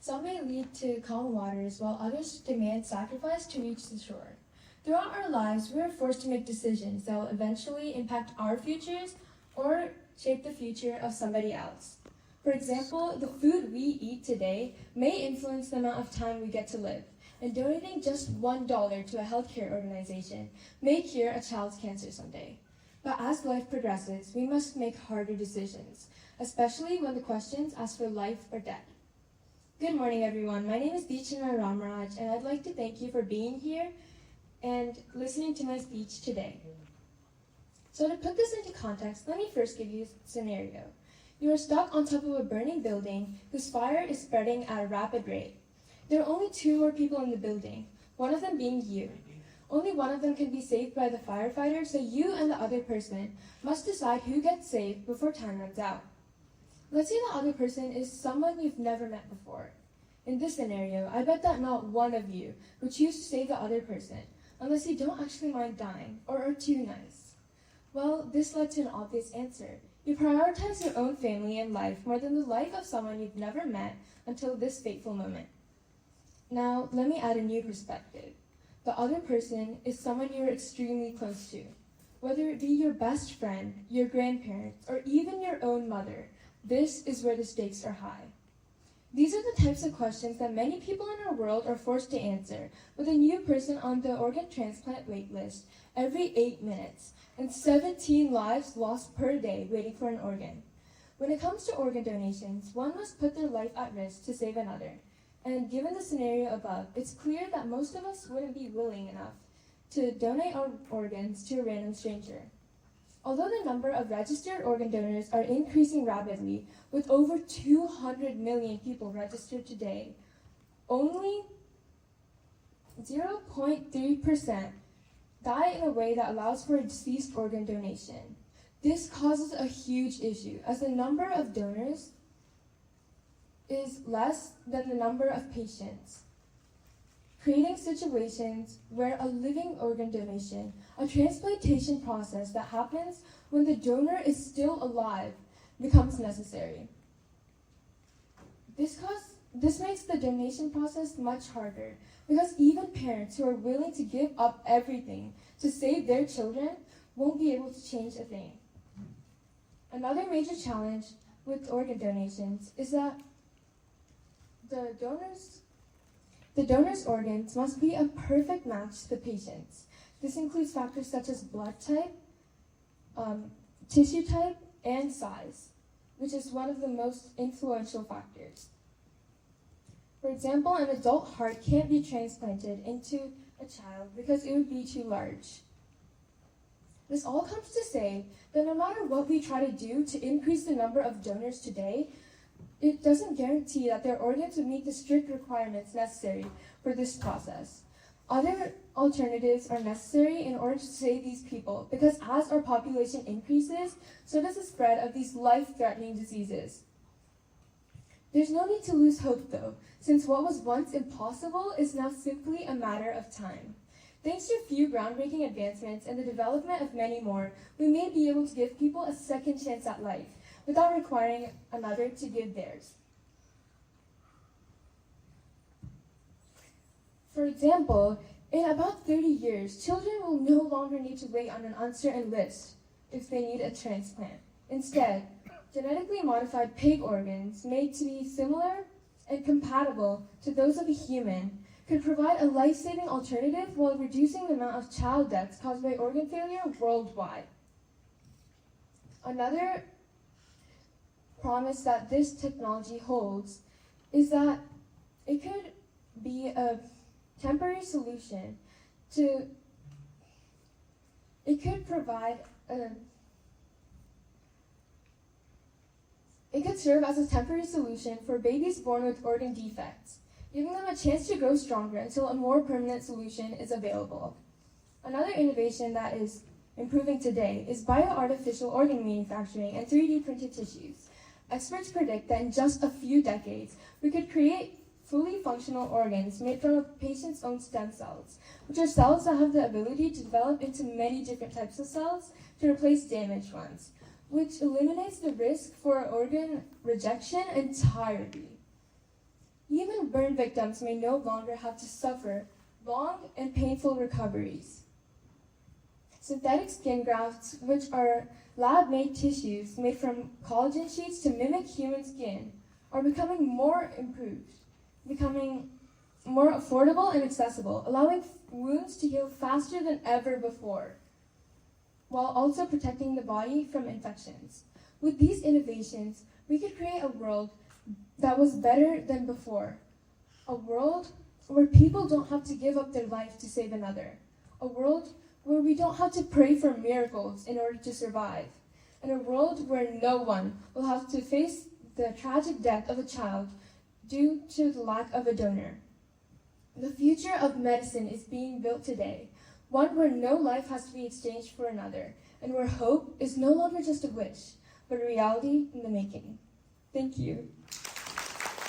Some may lead to calm waters, while others demand sacrifice to reach the shore. Throughout our lives, we are forced to make decisions that will eventually impact our futures or shape the future of somebody else. For example, the food we eat today may influence the amount of time we get to live, and donating just $1 to a healthcare organization may cure a child's cancer someday. But as life progresses, we must make harder decisions, especially when the questions ask for life or death. Good morning, everyone. My name is Deechana Ramraj, and I'd like to thank you for being here and listening to my speech today. So to put this into context, let me first give you a scenario. You are stuck on top of a burning building whose fire is spreading at a rapid rate. There are only 2 more people in the building, one of them being you. Only one of them can be saved by the firefighter, so you and the other person must decide who gets saved before time runs out. Let's say the other person is someone you've never met before. In this scenario, I bet that not one of you would choose to save the other person, unless you don't actually mind dying or are too nice. Well, this led to an obvious answer. You prioritize your own family and life more than the life of someone you've never met until this fateful moment. Now, let me add a new perspective. The other person is someone you're extremely close to. Whether it be your best friend, your grandparents, or even your own mother, this is where the stakes are high. These are the types of questions that many people in our world are forced to answer, with a new person on the organ transplant wait list every 8 minutes, and 17 lives lost per day waiting for an organ. When it comes to organ donations, one must put their life at risk to save another. And given the scenario above, it's clear that most of us wouldn't be willing enough to donate our organs to a random stranger. Although the number of registered organ donors are increasing rapidly, with over 200 million people registered today, only 0.3% die in a way that allows for a deceased organ donation. This causes a huge issue, as the number of donors is less than the number of patients, creating situations where a living organ donation, a transplantation process that happens when the donor is still alive, becomes necessary. This makes the donation process much harder, because even parents who are willing to give up everything to save their children won't be able to change a thing. Another major challenge with organ donations is that the donor's organs must be a perfect match to the patient's. This includes factors such as blood type, tissue type, and size, which is one of the most influential factors. For example, an adult heart can't be transplanted into a child because it would be too large. This all comes to say that no matter what we try to do to increase the number of donors today, it doesn't guarantee that their organs would meet the strict requirements necessary for this process. Other alternatives are necessary in order to save these people, because as our population increases, so does the spread of these life-threatening diseases. There's no need to lose hope, though, since what was once impossible is now simply a matter of time. Thanks to a few groundbreaking advancements and the development of many more, we may be able to give people a second chance at life, without requiring another to give theirs. For example, in about 30 years, children will no longer need to wait on an uncertain list if they need a transplant. Instead, genetically modified pig organs made to be similar and compatible to those of a human could provide a life-saving alternative while reducing the amount of child deaths caused by organ failure worldwide. Another promise that this technology holds is that it could be a temporary solution to, it could serve as a temporary solution for babies born with organ defects, giving them a chance to grow stronger until a more permanent solution is available. Another innovation that is improving today is bioartificial organ manufacturing and 3D printed tissues. Experts predict that in just a few decades, we could create fully functional organs made from a patient's own stem cells, which are cells that have the ability to develop into many different types of cells to replace damaged ones, which eliminates the risk for organ rejection entirely. Even burn victims may no longer have to suffer long and painful recoveries. Synthetic skin grafts, which are lab-made tissues made from collagen sheets to mimic human skin, are becoming more improved, becoming more affordable and accessible, allowing wounds to heal faster than ever before, while also protecting the body from infections. With these innovations, we could create a world that was better than before, a world where people don't have to give up their life to save another, a world where we don't have to pray for miracles in order to survive, and a world where no one will have to face the tragic death of a child due to the lack of a donor. The future of medicine is being built today, one where no life has to be exchanged for another, and where hope is no longer just a wish, but a reality in the making. Thank you.